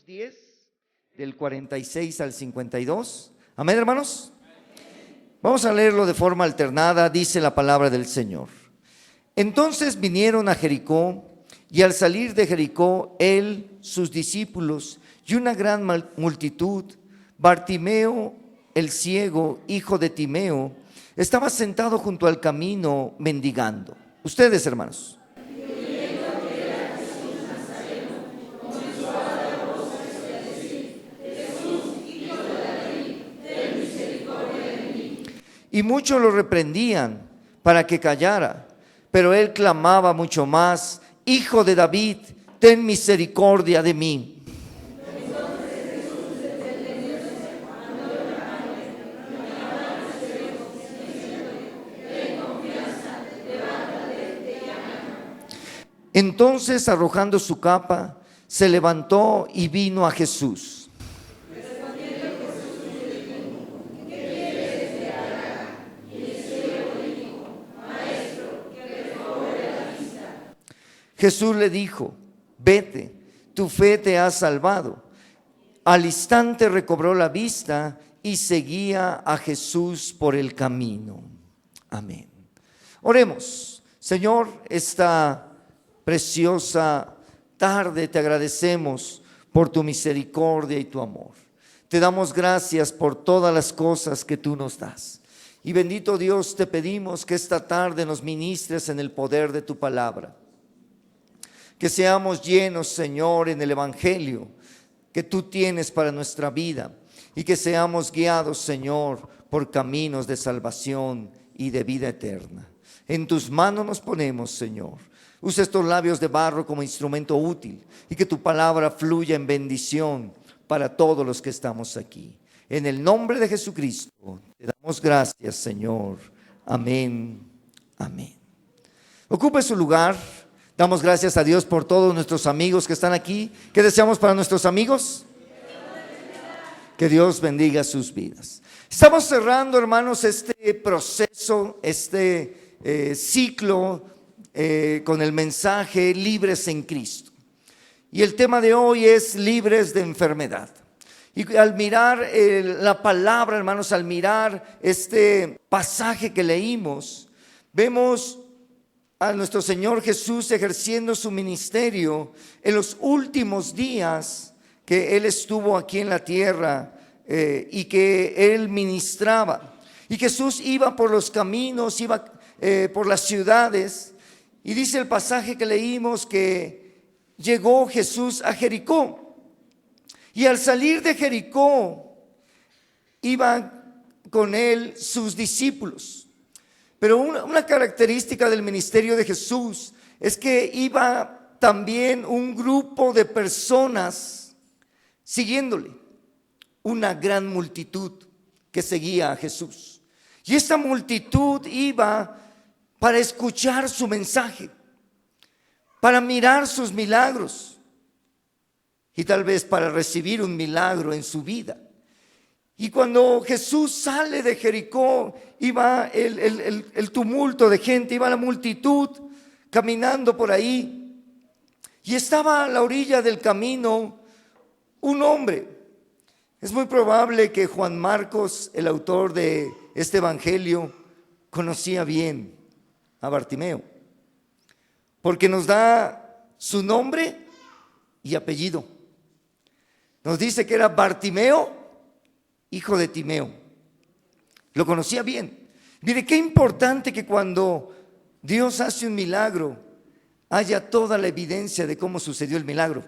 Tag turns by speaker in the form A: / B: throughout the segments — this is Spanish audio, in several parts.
A: 10, del 46 al 52. Amén, hermanos. Vamos a leerlo de forma alternada. Dice la palabra del Señor. Entonces vinieron a Jericó, y al salir de Jericó, él, sus discípulos y una gran multitud, Bartimeo, el ciego, hijo de Timeo, estaba sentado junto al camino mendigando. Ustedes, hermanos. Y muchos lo reprendían para que callara, pero él clamaba mucho más: Hijo de David, ten misericordia de mí. Entonces, arrojando su capa, se levantó y vino a Jesús. Jesús le dijo: vete, tu fe te ha salvado. Al instante recobró la vista y seguía a Jesús por el camino. Amén. Oremos. Señor, esta preciosa tarde te agradecemos por tu misericordia y tu amor. Te damos gracias por todas las cosas que tú nos das. Y bendito Dios, te pedimos que esta tarde nos ministres en el poder de tu palabra. Que seamos llenos, Señor, en el Evangelio que tú tienes para nuestra vida, y que seamos guiados, Señor, por caminos de salvación y de vida eterna. En tus manos nos ponemos, Señor. Usa estos labios de barro como instrumento útil, y que tu palabra fluya en bendición para todos los que estamos aquí. En el nombre de Jesucristo te damos gracias, Señor. Amén. Amén. Ocupe su lugar. Damos gracias a Dios por todos nuestros amigos que están aquí. ¿Qué deseamos para nuestros amigos? Que Dios bendiga sus vidas. Estamos cerrando, hermanos, este proceso, este ciclo con el mensaje Libres en Cristo. Y el tema de hoy es libres de enfermedad. Y al mirar la palabra, hermanos, al mirar este pasaje que leímos, vemos a nuestro Señor Jesús ejerciendo su ministerio en los últimos días que Él estuvo aquí en la tierra y que Él ministraba. Y Jesús iba por los caminos, iba por las ciudades, y dice el pasaje que leímos que llegó Jesús a Jericó. Y al salir de Jericó, iban con Él sus discípulos. Pero una característica del ministerio de Jesús es que iba también un grupo de personas siguiéndole, una gran multitud que seguía a Jesús. Y esta multitud iba para escuchar su mensaje, para mirar sus milagros y tal vez para recibir un milagro en su vida. Y cuando Jesús sale de Jericó, iba el tumulto de gente, iba la multitud caminando por ahí. Y estaba a la orilla del camino un hombre. Es muy probable que Juan Marcos, el autor de este evangelio, conocía bien a Bartimeo, porque nos da su nombre y apellido. Nos dice que era Bartimeo, hijo de Timeo. Lo conocía bien. Mire, qué importante que cuando Dios hace un milagro, haya toda la evidencia de cómo sucedió el milagro.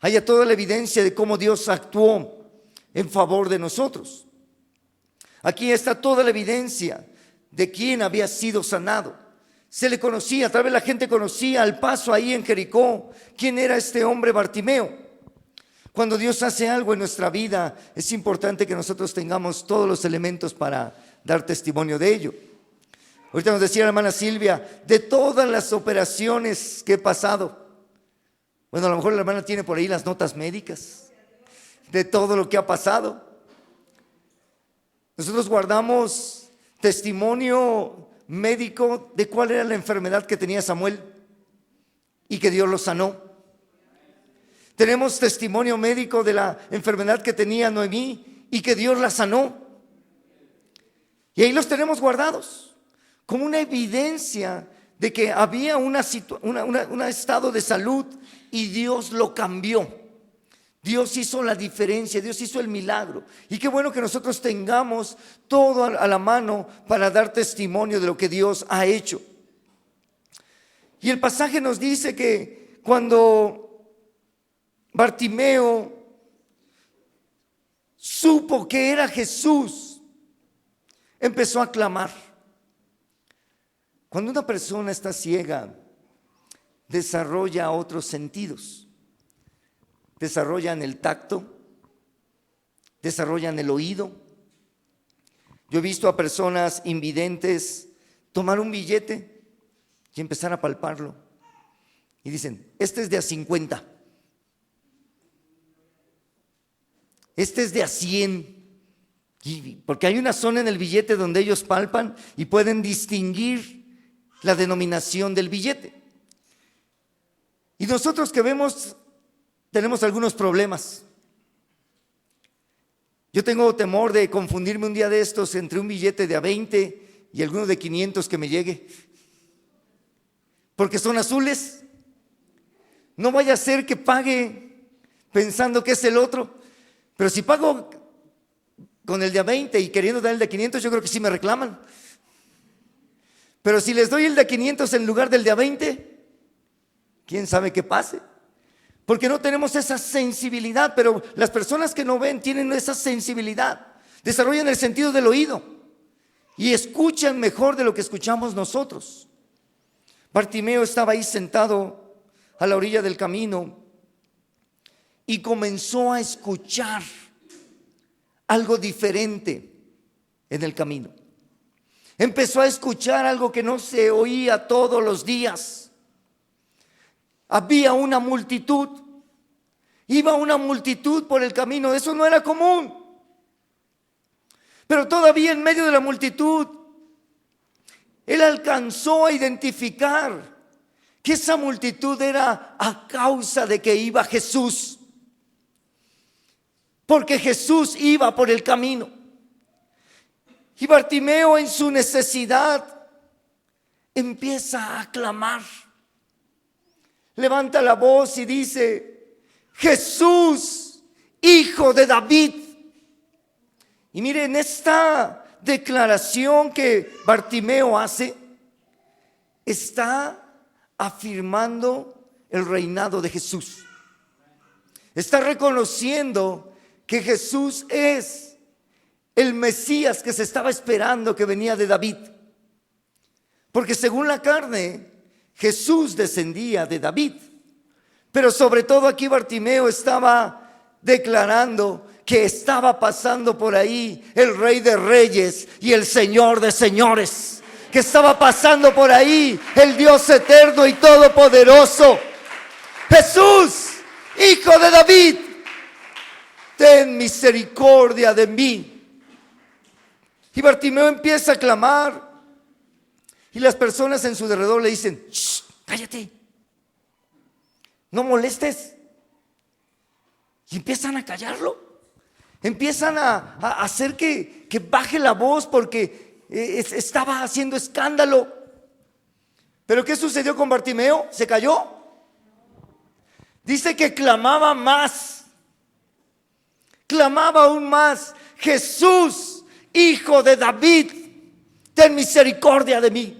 A: Haya toda la evidencia de cómo Dios actuó en favor de nosotros. Aquí está toda la evidencia de quién había sido sanado. Se le conocía, tal vez la gente conocía al paso ahí en Jericó quién era este hombre Bartimeo. Cuando Dios hace algo en nuestra vida, es importante que nosotros tengamos todos los elementos para dar testimonio de ello. Ahorita nos decía la hermana Silvia, de todas las operaciones que he pasado. Bueno, a lo mejor la hermana tiene por ahí las notas médicas de todo lo que ha pasado. Nosotros guardamos testimonio médico de cuál era la enfermedad que tenía Samuel y que Dios lo sanó. Tenemos testimonio médico de la enfermedad que tenía Noemí y que Dios la sanó. Y ahí los tenemos guardados como una evidencia de que había un estado de salud y Dios lo cambió. Dios hizo la diferencia, Dios hizo el milagro. Y qué bueno que nosotros tengamos todo a la mano para dar testimonio de lo que Dios ha hecho. Y el pasaje nos dice que cuando Bartimeo supo que era Jesús, empezó a clamar. Cuando una persona está ciega, desarrolla otros sentidos. Desarrollan el tacto, desarrollan el oído. Yo he visto a personas invidentes tomar un billete y empezar a palparlo. Y dicen, este es de a 50. Este es de a 100. Porque hay una zona en el billete donde ellos palpan y pueden distinguir la denominación del billete. Y nosotros que vemos, tenemos algunos problemas. Yo tengo temor de confundirme un día de estos entre un billete de a 20 y alguno de 500 que me llegue. Porque son azules. No vaya a ser que pague pensando que es el otro. Pero si pago con el de a 20 y queriendo dar el de 500, yo creo que sí me reclaman. Pero si les doy el de 500 en lugar del de a 20, ¿quién sabe qué pase? Porque no tenemos esa sensibilidad, pero las personas que no ven tienen esa sensibilidad. Desarrollan el sentido del oído y escuchan mejor de lo que escuchamos nosotros. Bartimeo estaba ahí sentado a la orilla del camino y comenzó a escuchar algo diferente en el camino. Empezó a escuchar algo que no se oía todos los días. Había una multitud, iba una multitud por el camino, eso no era común. Pero todavía en medio de la multitud, él alcanzó a identificar que esa multitud era a causa de que iba Jesús. Porque Jesús iba por el camino. Y Bartimeo en su necesidad empieza a clamar. Levanta la voz y dice, Jesús, hijo de David. Y miren, esta declaración que Bartimeo hace, está afirmando el reinado de Jesús. Está reconociendo que Jesús es el Mesías que se estaba esperando, que venía de David. Porque según la carne, Jesús descendía de David. Pero sobre todo aquí Bartimeo estaba declarando que estaba pasando por ahí el Rey de Reyes y el Señor de Señores. Que estaba pasando por ahí el Dios eterno y todopoderoso. Jesús, hijo de David, ten misericordia de mí. Y Bartimeo empieza a clamar. Y las personas en su alrededor le dicen, ¡shh! Cállate, no molestes. Y empiezan a callarlo. Empiezan a hacer que baje la voz porque estaba haciendo escándalo. ¿Pero qué sucedió con Bartimeo? ¿Se cayó? Dice que clamaba más. Clamaba aún más. Jesús, hijo de David, ten misericordia de mí.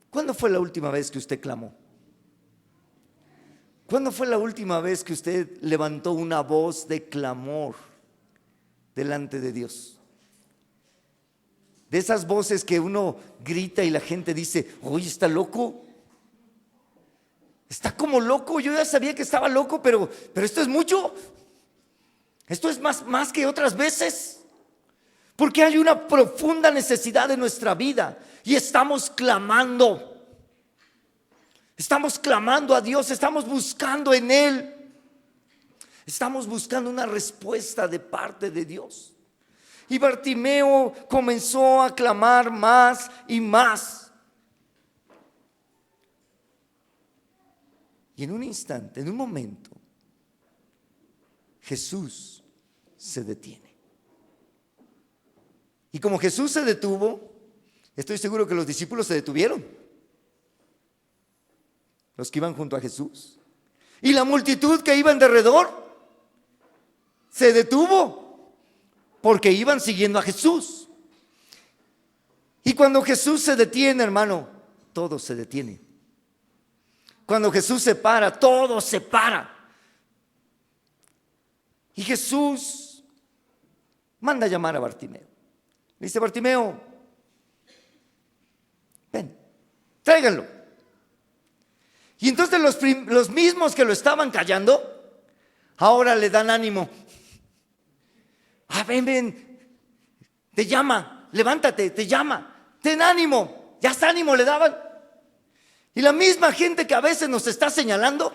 A: ¿Cuándo fue la última vez que usted clamó? ¿Cuándo fue la última vez que usted levantó una voz de clamor delante de Dios? De esas voces que uno grita y la gente dice, oye, ¿está loco? Está como loco. Yo ya sabía que estaba loco, pero esto es mucho. Esto es más que otras veces. Porque hay una profunda necesidad en nuestra vida y estamos clamando. Estamos clamando a Dios, estamos buscando en Él. Estamos buscando una respuesta de parte de Dios. Y Bartimeo comenzó a clamar más y más. Y en un instante, en un momento, Jesús se detiene. Y como Jesús se detuvo, estoy seguro que los discípulos se detuvieron, los que iban junto a Jesús. Y la multitud que iba en derredor se detuvo porque iban siguiendo a Jesús. Y cuando Jesús se detiene, hermano, todo se detiene. Cuando Jesús se para, todo se para. Y Jesús manda a llamar a Bartimeo. Le dice: Bartimeo, ven, tráiganlo. Y entonces los mismos que lo estaban callando, ahora le dan ánimo. Ven, te llama, levántate, te llama, ten ánimo, ya hasta ánimo le daban. Y la misma gente que a veces nos está señalando,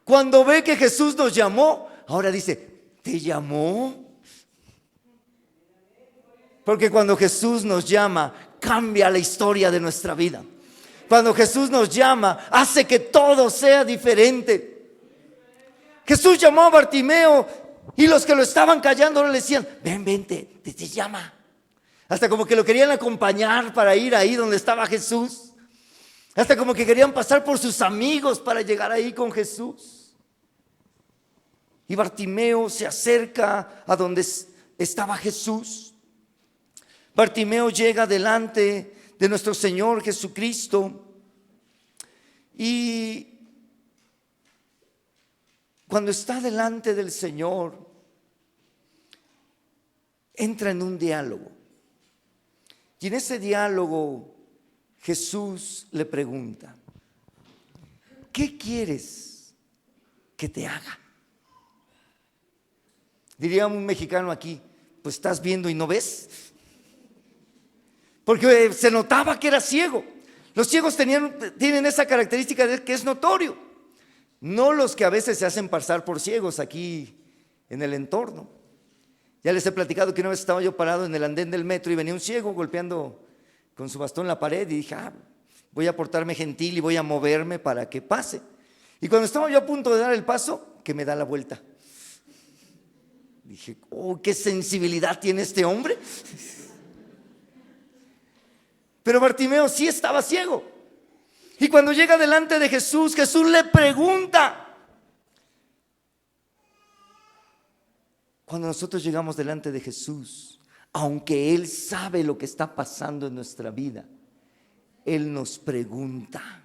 A: cuando ve que Jesús nos llamó, ahora dice: ¿te llamó? Porque cuando Jesús nos llama, cambia la historia de nuestra vida. Cuando Jesús nos llama, hace que todo sea diferente. Jesús llamó a Bartimeo y los que lo estaban callando le decían: ven, te llama. Hasta como que lo querían acompañar para ir ahí donde estaba Jesús. Hasta como que querían pasar por sus amigos para llegar ahí con Jesús. Y Bartimeo se acerca a donde estaba Jesús. Bartimeo llega delante de nuestro Señor Jesucristo. Y cuando está delante del Señor, entra en un diálogo. Y en ese diálogo Jesús le pregunta: ¿qué quieres que te haga? Diría un mexicano aquí: pues estás viendo y no ves. Porque se notaba que era ciego. Los ciegos tienen esa característica de que es notorio. No los que a veces se hacen pasar por ciegos aquí en el entorno. Ya les he platicado que una vez estaba yo parado en el andén del metro y venía un ciego golpeando con su bastón la pared, y dije: voy a portarme gentil y voy a moverme para que pase. Y cuando estaba yo a punto de dar el paso, que me da la vuelta. Dije: oh, qué sensibilidad tiene este hombre. Pero Bartimeo sí estaba ciego. Y cuando llega delante de Jesús, Jesús le pregunta. Cuando nosotros llegamos delante de Jesús, aunque Él sabe lo que está pasando en nuestra vida, Él nos pregunta: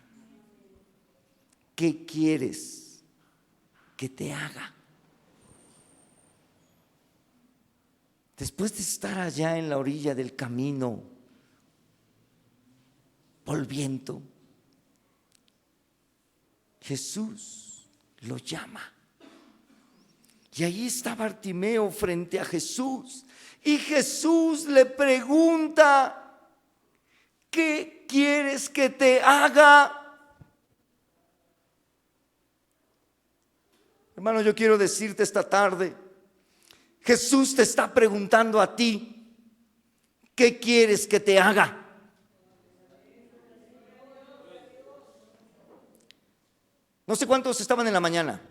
A: ¿qué quieres que te haga? Después de estar allá en la orilla del camino, polviento, Jesús lo llama. Y ahí está Bartimeo frente a Jesús. Y Jesús le pregunta: ¿qué quieres que te haga? Hermano, yo quiero decirte esta tarde, Jesús te está preguntando a ti: ¿qué quieres que te haga? No sé cuántos estaban en la mañana.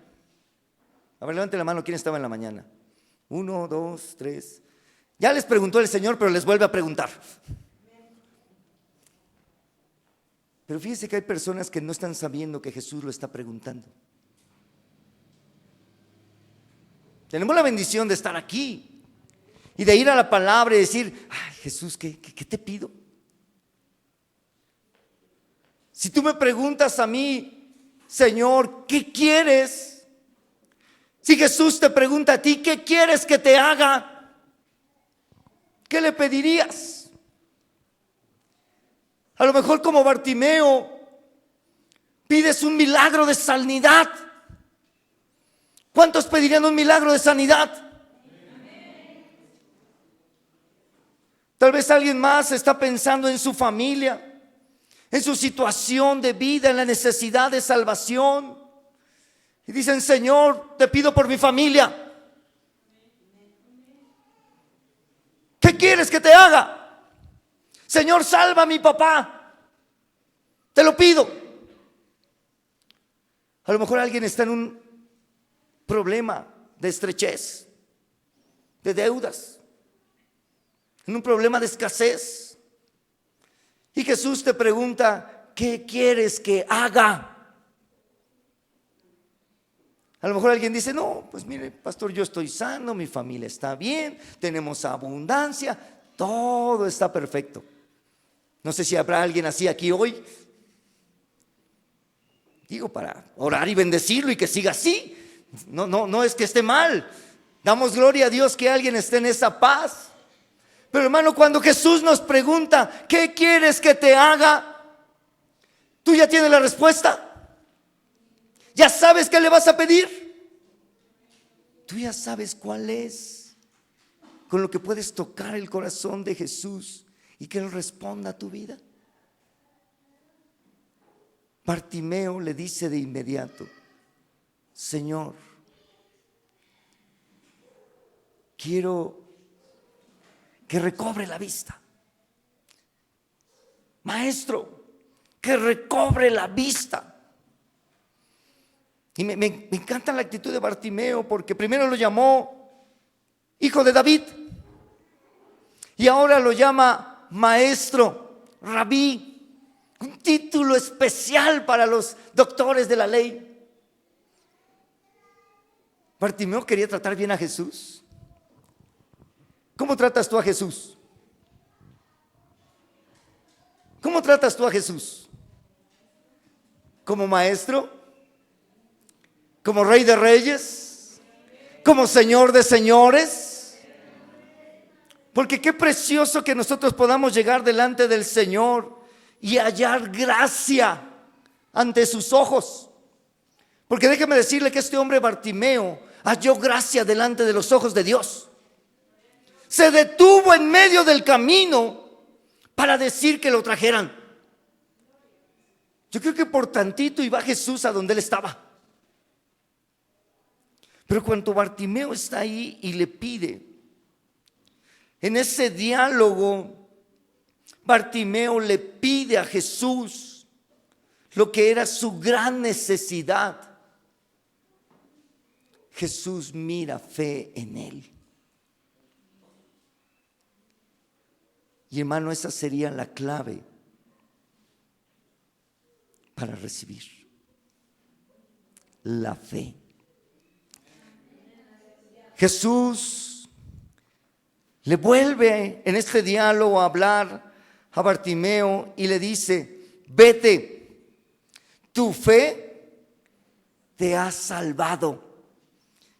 A: A ver, levanten la mano, ¿quién estaba en la mañana? 1, 2, 3. Ya les preguntó el Señor, pero les vuelve a preguntar. Pero fíjense que hay personas que no están sabiendo que Jesús lo está preguntando. Tenemos la bendición de estar aquí y de ir a la palabra y decir: ay, Jesús, ¿qué te pido? Si tú me preguntas a mí: Señor, ¿qué quieres? Si Jesús te pregunta a ti: ¿qué quieres que te haga? ¿Qué le pedirías? A lo mejor, como Bartimeo, pides un milagro de sanidad. ¿Cuántos pedirían un milagro de sanidad? Tal vez alguien más está pensando en su familia, en su situación de vida, en la necesidad de salvación. Y dicen: Señor, te pido por mi familia. ¿Qué quieres que te haga? Señor, salva a mi papá. Te lo pido. A lo mejor alguien está en un problema de estrechez, de deudas, en un problema de escasez. Y Jesús te pregunta, ¿qué quieres que haga? A lo mejor alguien dice, no, pues mire, pastor, yo estoy sano, mi familia está bien, tenemos abundancia, todo está perfecto. No sé si habrá alguien así aquí hoy. Digo, para orar y bendecirlo y que siga así. No es que esté mal. Damos gloria a Dios que alguien esté en esa paz. Pero hermano, cuando Jesús nos pregunta, ¿qué quieres que te haga? Tú ya tienes la respuesta. Ya sabes qué le vas a pedir. Tú ya sabes cuál es, con lo que puedes tocar el corazón de Jesús y que Él responda a tu vida. Bartimeo le dice de inmediato, Señor, quiero que recobre la vista. Maestro, que recobre la vista. Y me encanta la actitud de Bartimeo, porque primero lo llamó hijo de David y ahora lo llama maestro, rabí, un título especial para los doctores de la ley. Bartimeo quería tratar bien a Jesús. ¿Cómo tratas tú a Jesús? ¿Cómo tratas tú a Jesús? ¿Como maestro? ¿Como rey de reyes? ¿Como señor de señores? Porque qué precioso que nosotros podamos llegar delante del Señor y hallar gracia ante sus ojos. Porque déjeme decirle que este hombre Bartimeo halló gracia delante de los ojos de Dios. Se detuvo en medio del camino para decir que lo trajeran. Yo creo que por tantito iba Jesús a donde él estaba. Pero cuando Bartimeo está ahí y le pide, en ese diálogo, Bartimeo le pide a Jesús lo que era su gran necesidad. Jesús mira fe en él. Y hermano, esa sería la clave para recibir la fe. Jesús le vuelve en este diálogo a hablar a Bartimeo y le dice, vete, tu fe te ha salvado.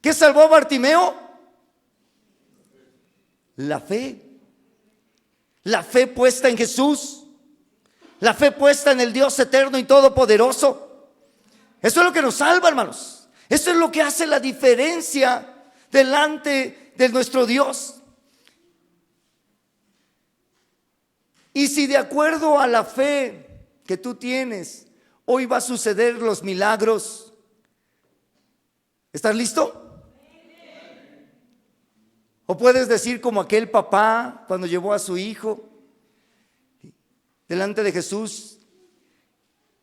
A: ¿Qué salvó a Bartimeo? La fe. La fe puesta en Jesús. La fe puesta en el Dios eterno y todopoderoso. Eso es lo que nos salva, hermanos. Eso es lo que hace la diferencia delante de nuestro Dios. Y si de acuerdo a la fe que tú tienes, hoy va a suceder los milagros, ¿estás listo? O puedes decir como aquel papá cuando llevó a su hijo delante de Jesús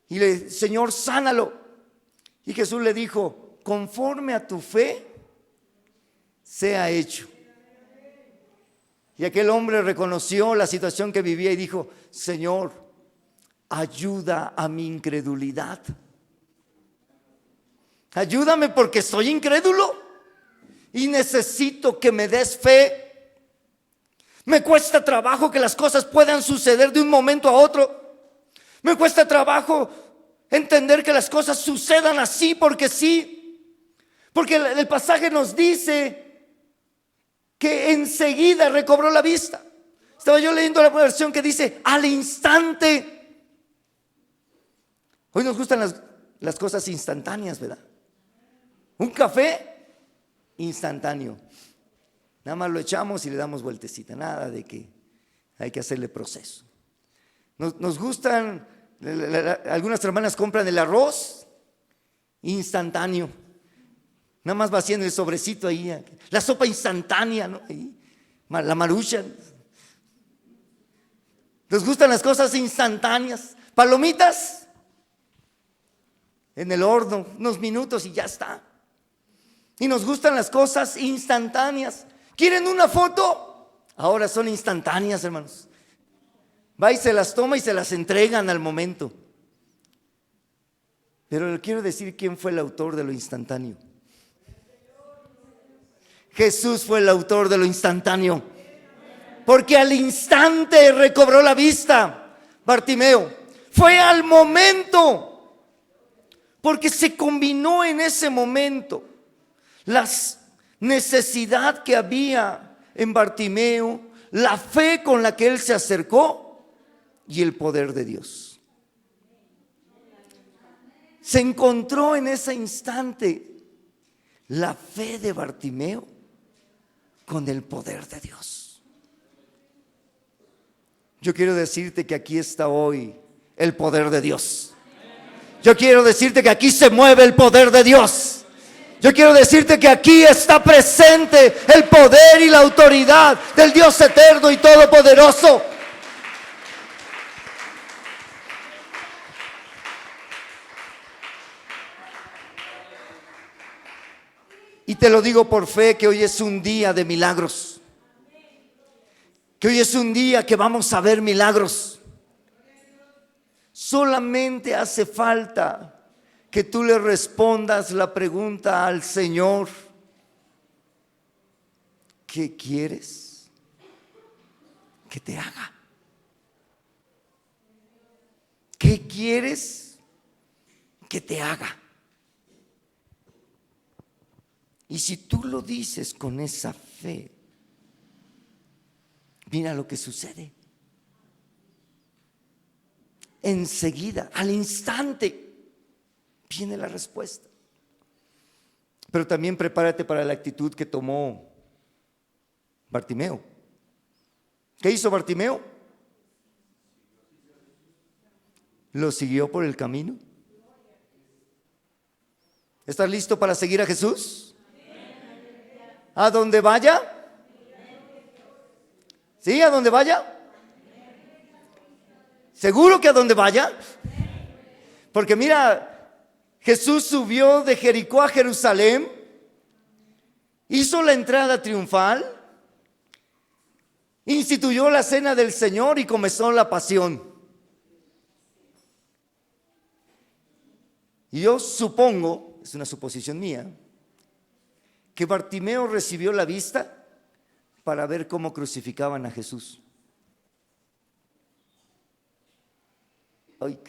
A: y le dijo, Señor, sánalo. Y Jesús le dijo, conforme a tu fe sea hecho. Y aquel hombre reconoció la situación que vivía y dijo, Señor, ayuda a mi incredulidad. Ayúdame porque soy incrédulo y necesito que me des fe. Me cuesta trabajo que las cosas puedan suceder de un momento a otro. Me cuesta trabajo entender que las cosas sucedan así porque sí. Porque el pasaje nos dice que enseguida recobró la vista. Estaba yo leyendo la versión que dice al instante. Hoy nos gustan las cosas instantáneas, ¿verdad? Un café instantáneo. Nada más lo echamos y le damos vueltecita. Nada de que hay que hacerle proceso. Nos gustan, algunas hermanas compran el arroz instantáneo. Nada más va haciendo el sobrecito ahí. La sopa instantánea, ¿no? Ahí, la marucha. Nos gustan las cosas instantáneas. Palomitas. en el horno, unos minutos y ya está. Y nos gustan las cosas instantáneas. ¿Quieren una foto? Ahora son instantáneas, hermanos. Va y se las toma y se las entregan al momento. Pero le quiero decir quién fue el autor de lo instantáneo. Jesús fue el autor de lo instantáneo. Porque al instante recobró la vista, Bartimeo. Fue al momento. Porque se combinó en ese momento la necesidad que había en Bartimeo, la fe con la que él se acercó y el poder de Dios. Se encontró en ese instante la fe de Bartimeo con el poder de Dios. Yo quiero decirte que aquí está hoy el poder de Dios. Yo quiero decirte que aquí se mueve el poder de Dios. Yo quiero decirte que aquí está presente el poder y la autoridad del Dios eterno y todopoderoso. Y te lo digo por fe, que hoy es un día de milagros. Que hoy es un día que vamos a ver milagros. Solamente hace falta que tú le respondas la pregunta al Señor: ¿qué quieres que te haga? ¿Qué quieres que te haga? Y si tú lo dices con esa fe, mira lo que sucede. Enseguida, al instante, viene la respuesta. Pero también prepárate para la actitud que tomó Bartimeo. ¿Qué hizo Bartimeo? ¿Lo siguió por el camino? ¿Estás listo para seguir a Jesús? ¿A donde vaya? ¿Sí? ¿A donde vaya? ¿Seguro que a donde vaya? Porque mira, Jesús subió de Jericó a Jerusalén, hizo la entrada triunfal, instituyó la cena del Señor y comenzó la pasión. Y yo supongo, es una suposición mía, que Bartimeo recibió la vista para ver cómo crucificaban a Jesús. Ay.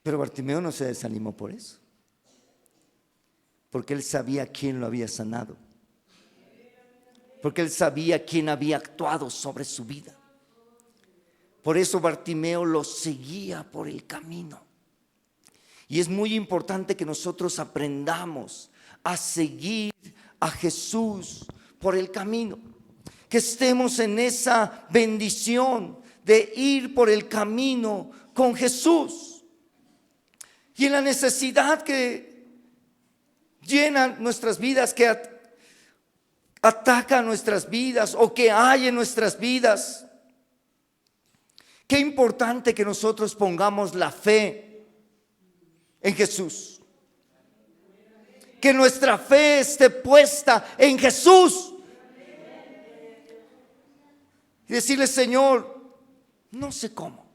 A: Pero Bartimeo no se desanimó por eso, porque él sabía quién lo había sanado, porque él sabía quién había actuado sobre su vida. Por eso Bartimeo lo seguía por el camino. Y es muy importante que nosotros aprendamos a seguir a Jesús por el camino, que estemos en esa bendición de ir por el camino con Jesús. Y en la necesidad que llena nuestras vidas, que ataca nuestras vidas o que hay en nuestras vidas, qué importante que nosotros pongamos la fe en Jesús. Que nuestra fe esté puesta en Jesús. Y decirle: Señor, no sé cómo,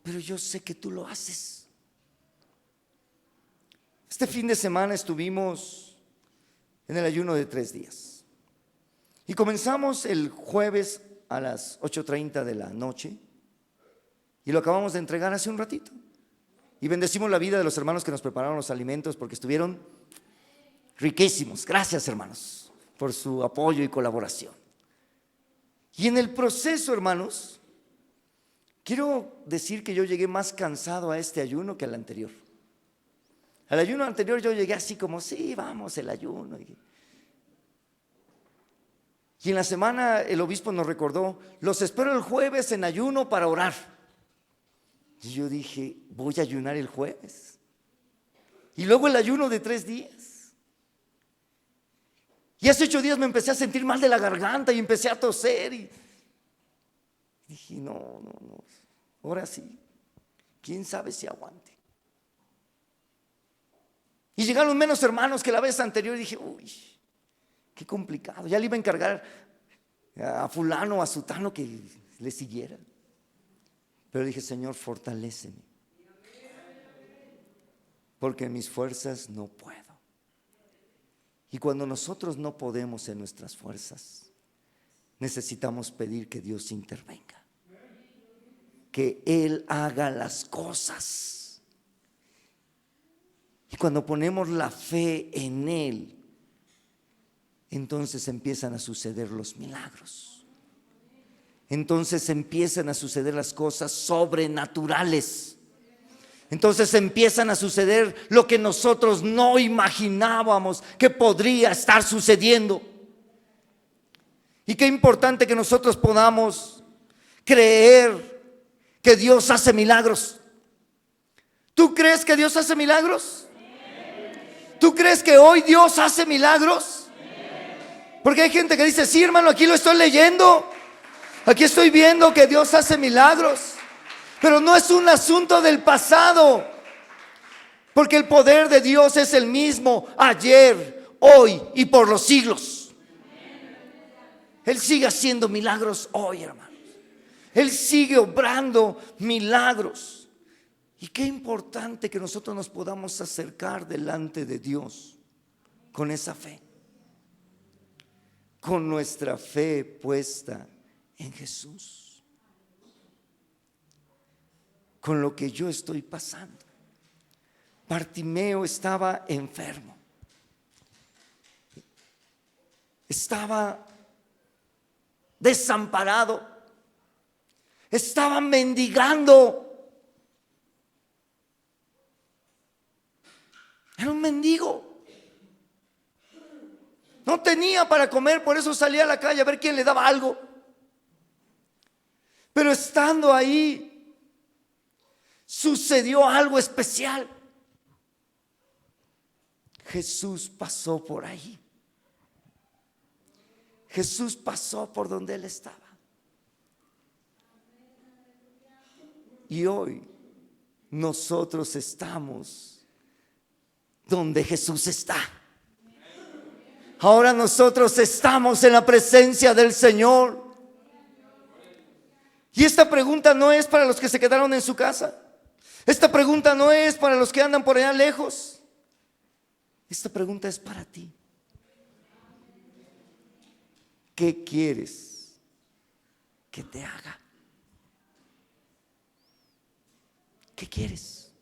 A: pero yo sé que tú lo haces. Este fin de semana estuvimos en el ayuno de 3 días. Y comenzamos el jueves a las 8:30 de la noche. Y lo acabamos de entregar hace un ratito. Y bendecimos la vida de los hermanos que nos prepararon los alimentos, porque estuvieron riquísimos. Gracias, hermanos, por su apoyo y colaboración. Y en el proceso, hermanos, quiero decir que yo llegué más cansado a este ayuno que al anterior. Al ayuno anterior yo llegué así como: sí, vamos, el ayuno. Y en la semana el obispo nos recordó: los espero el jueves en ayuno para orar. Y yo dije: voy a ayunar el jueves. Y luego el ayuno de 3 días. Y hace 8 días me empecé a sentir mal de la garganta y empecé a toser. Dije, no, ahora sí, quién sabe si aguante. Y llegaron menos hermanos que la vez anterior y dije, uy, qué complicado. Ya le iba a encargar a fulano, a sutano que le siguiera. Pero dije, Señor, fortaléceme, porque en mis fuerzas no puedo. Y cuando nosotros no podemos en nuestras fuerzas, necesitamos pedir que Dios intervenga, que Él haga las cosas. Y cuando ponemos la fe en Él, entonces empiezan a suceder los milagros. Entonces empiezan a suceder las cosas sobrenaturales. Entonces empiezan a suceder lo que nosotros no imaginábamos que podría estar sucediendo. Y qué importante que nosotros podamos creer que Dios hace milagros. ¿Tú crees que Dios hace milagros? ¿Tú crees que hoy Dios hace milagros? Porque hay gente que dice, sí, hermano, aquí lo estoy leyendo, aquí estoy viendo que Dios hace milagros. Pero no es un asunto del pasado, porque el poder de Dios es el mismo ayer, hoy y por los siglos. Él sigue haciendo milagros hoy, hermanos. Él sigue obrando milagros. Y qué importante que nosotros nos podamos acercar delante de Dios con esa fe, con nuestra fe puesta en Jesús. Con lo que yo estoy pasando. Bartimeo estaba enfermo. Estaba desamparado. Estaba mendigando. Era un mendigo. No tenía para comer, por eso salía a la calle a ver quién le daba algo. Pero estando ahí, sucedió algo especial. Jesús pasó por ahí. Jesús pasó por donde él estaba. Y hoy nosotros estamos donde Jesús está. Ahora nosotros estamos en la presencia del Señor. Y esta pregunta no es para los que se quedaron en su casa. Esta pregunta no es para los que andan por allá lejos. Esta pregunta es para ti. ¿Qué quieres que te haga? ¿Qué quieres?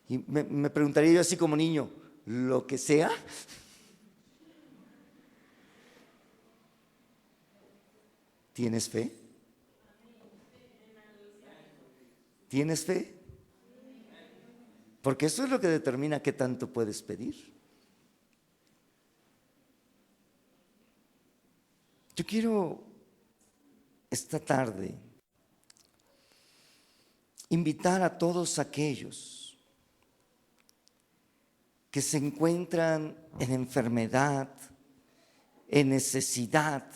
A: Y me preguntaría yo así como niño, ¿lo que sea? ¿Tienes fe? ¿Tienes fe? Porque eso es lo que determina qué tanto puedes pedir. Yo quiero esta tarde invitar a todos aquellos que se encuentran en enfermedad, en necesidad,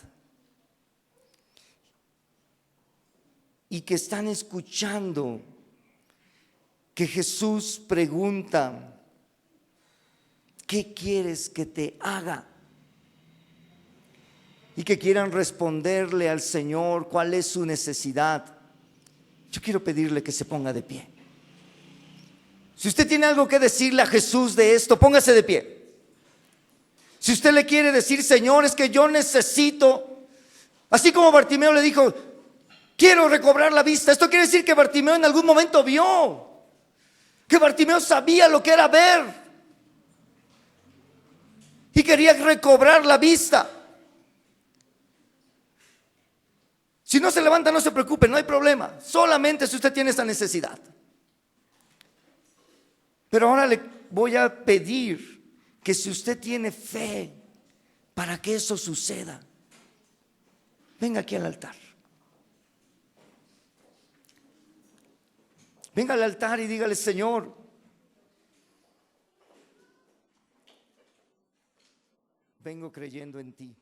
A: y que están escuchando que Jesús pregunta, ¿qué quieres que te haga? Y que quieran responderle al Señor cuál es su necesidad. Yo quiero pedirle que se ponga de pie. Si usted tiene algo que decirle a Jesús de esto, póngase de pie. Si usted le quiere decir, Señor, es que yo necesito, así como Bartimeo le dijo, quiero recobrar la vista. Esto quiere decir que Bartimeo en algún momento vio, que Bartimeo sabía lo que era ver y quería recobrar la vista. Si no se levanta, no se preocupe, no hay problema. Solamente si usted tiene esa necesidad. Pero ahora le voy a pedir que si usted tiene fe para que eso suceda, venga aquí al altar. Venga al altar y dígale, Señor, vengo creyendo en ti.